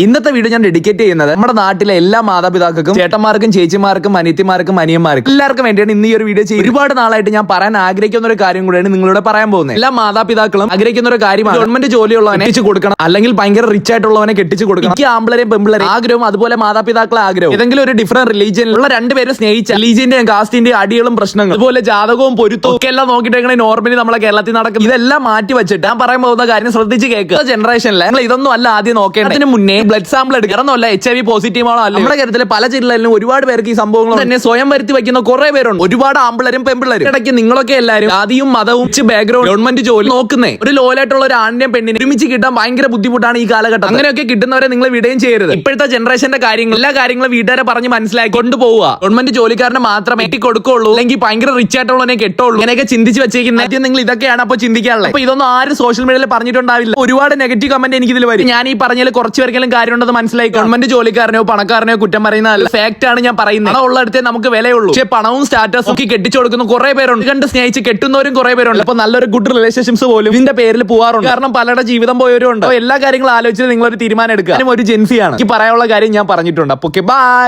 ഇന്നത്തെ വീഡിയോ ഞാൻ ഡെഡിക്കേറ്റ് ചെയ്യുന്നത് നമ്മുടെ നാട്ടിലെ എല്ലാ മാതാപിതാക്കൾക്കും ചേട്ടന്മാർക്കും ചേച്ചിമാർക്കും അനിയത്തിമാർക്കും അനിയന്മാർക്കും എല്ലാവർക്കും വേണ്ടിയാണ് ഇന്ന് ഈ ഒരു വീഡിയോ ചെയ്യുന്നത്. ഒരുപാട് നാളായിട്ട് ഞാൻ പറയാൻ ആഗ്രഹിക്കുന്ന ഒരു കാര്യം കൂടെയാണ് നിങ്ങളോട് പറയാൻ പോകുന്നത്. എല്ലാ മാതാപിതാക്കളും ആഗ്രഹിക്കുന്ന ഒരു കാര്യമാണ് ഗവൺമെന്റ് ജോലിയുള്ളവനെ കെട്ടിച്ചു കൊടുക്കണം, അല്ലെങ്കിൽ ഭയങ്കര റിച്ച് ആയിട്ടുള്ളവനെ കെട്ടിച്ചു കൊടുക്കണം. എനിക്ക് ആമ്പിളരെയും പെമ്പിളരെയും ആഗ്രഹം, അതുപോലെ മാതാപിതാക്കളെ ആഗ്രഹം. ഏതെങ്കിലും ഒരു ഡിഫറെന്റ് റിലീജിയനിലുള്ള രണ്ടുപേരും സ്നേഹിച്ച റിലീജിയന്റെയും കാസ്റ്റിന്റെയും അടികളും പ്രശ്നങ്ങളും, അതുപോലെ ജാതകവും പൊരുത്തവും ഒക്കെ എല്ലാം നോക്കിയിട്ട് നോർമലി നമ്മളെ കേരളത്തിൽ നടക്കും. ഇതെല്ലാം മാറ്റി വെച്ചിട്ട് ഞാൻ പറയാൻ പോകുന്ന കാര്യം ശ്രദ്ധിച്ച് കേൾക്കുക. ജനറേഷനിലെ നിങ്ങൾ ഇതൊന്നും അല്ല ആദ്യം നോക്കേണ്ടത്. അതിന് മുന്നേ ബ്ലഡ് സാമ്പിൾ എടുക്കണം. HIV പോസിറ്റീവ് ആണോ അല്ല. നമ്മുടെ കേരളത്തിലെ പല ജില്ലകളിലും ഒരുപാട് പേർക്ക് ഈ സംഭവങ്ങൾ തന്നെ സ്വയം വരുത്തി വെക്കുന്ന കുറെ പേരുണ്ട്. ഒരുപാട് ആമ്പിളരും പെമ്പിളരും. ഇടയ്ക്ക് നിങ്ങളൊക്കെ എല്ലാവരും ജാതിയും മതവും ബാക്ക്ഗ്രൗണ്ട് ഗവൺമെന്റ് ജോലി നോക്കുന്നേ ഒരു ലോലായിട്ടുള്ള ഒരു ആണിനെയും പെണ്ണിനെ ഒരുമിച്ച് കിട്ടാൻ ഭയങ്കര ബുദ്ധിമുട്ടാണ് ഈ കാലഘട്ടം. അങ്ങനെയൊക്കെ കിട്ടുന്നവരെ നിങ്ങൾ വിടുകയും ചെയ്യരുത്. ഇപ്പോഴത്തെ ജനറേഷന്റെ കാര്യങ്ങൾ എല്ലാ കാര്യങ്ങളും വീട്ടുകാരെ പറഞ്ഞ് മനസ്സിലാക്കി കൊണ്ടുപോവുക. ഗവൺമെന്റ് ജോലിക്കാരനെ മാത്രമേ കൊടുക്കുള്ളൂ, അല്ലെങ്കിൽ ഭയങ്കര റിച്ച് ആയിട്ടുള്ളവനെ കെട്ടുള്ളൂ. ഇങ്ങനെയൊക്കെ ചിന്തിച്ച് വെച്ചിരിക്കുന്നത് ആദ്യം നിങ്ങൾ ഇതൊക്കെയാണ് അപ്പോൾ ചിന്തിക്കാനുള്ളത്. അപ്പൊ ഇതൊന്നും ആരും സോഷ്യൽ മീഡിയയിൽ പറഞ്ഞിട്ടുണ്ടാവില്ല. ഒരുപാട് നെഗറ്റീവ് കമന്റ് എനിക്ക് ഇതിൽ വരും. ഞാൻ ഈ പറഞ്ഞതിൽ കുറച്ച് പേർക്കെങ്കിലും കാര്യമുണ്ടെന്ന് മനസ്സിലായി. ഗവൺമെന്റ് ജോലിക്കാരനെയോ പണക്കാരനെയോ കുറ്റം പറയുന്നതല്ല, ഫാക്ട് ആണ് ഞാൻ പറയുന്നത്. പണം ഉള്ളിടത്തേ നമുക്ക് വിലയുള്ളൂ. പക്ഷേ പണവും സ്റ്റാറ്റസും ഒക്കെ കെട്ടിച്ചു കൊടുക്കുന്ന കുറെ പേരുണ്ട്. കണ്ട് സ്നേഹിച്ച് കെട്ടുന്നവരും കുറെ പേരുണ്ട്. അപ്പൊ നല്ലൊരു ഗുഡ് റിലേഷൻഷിപ്സ് പോലും ഇതിന്റെ പേരിൽ പോകാറുണ്ട്. കാരണം പലരുടെ ജീവിതം പോയവരും ഉണ്ട്. എല്ലാ കാര്യങ്ങളും ആലോചിച്ച് നിങ്ങൾ ഒരു തീരുമാനം എടുക്കുക. ഒരു ജെൻസിയാണ്. എനിക്ക് പറയാനുള്ള കാര്യം ഞാൻ പറഞ്ഞിട്ടുണ്ട്. അപ്പൊ ബൈ.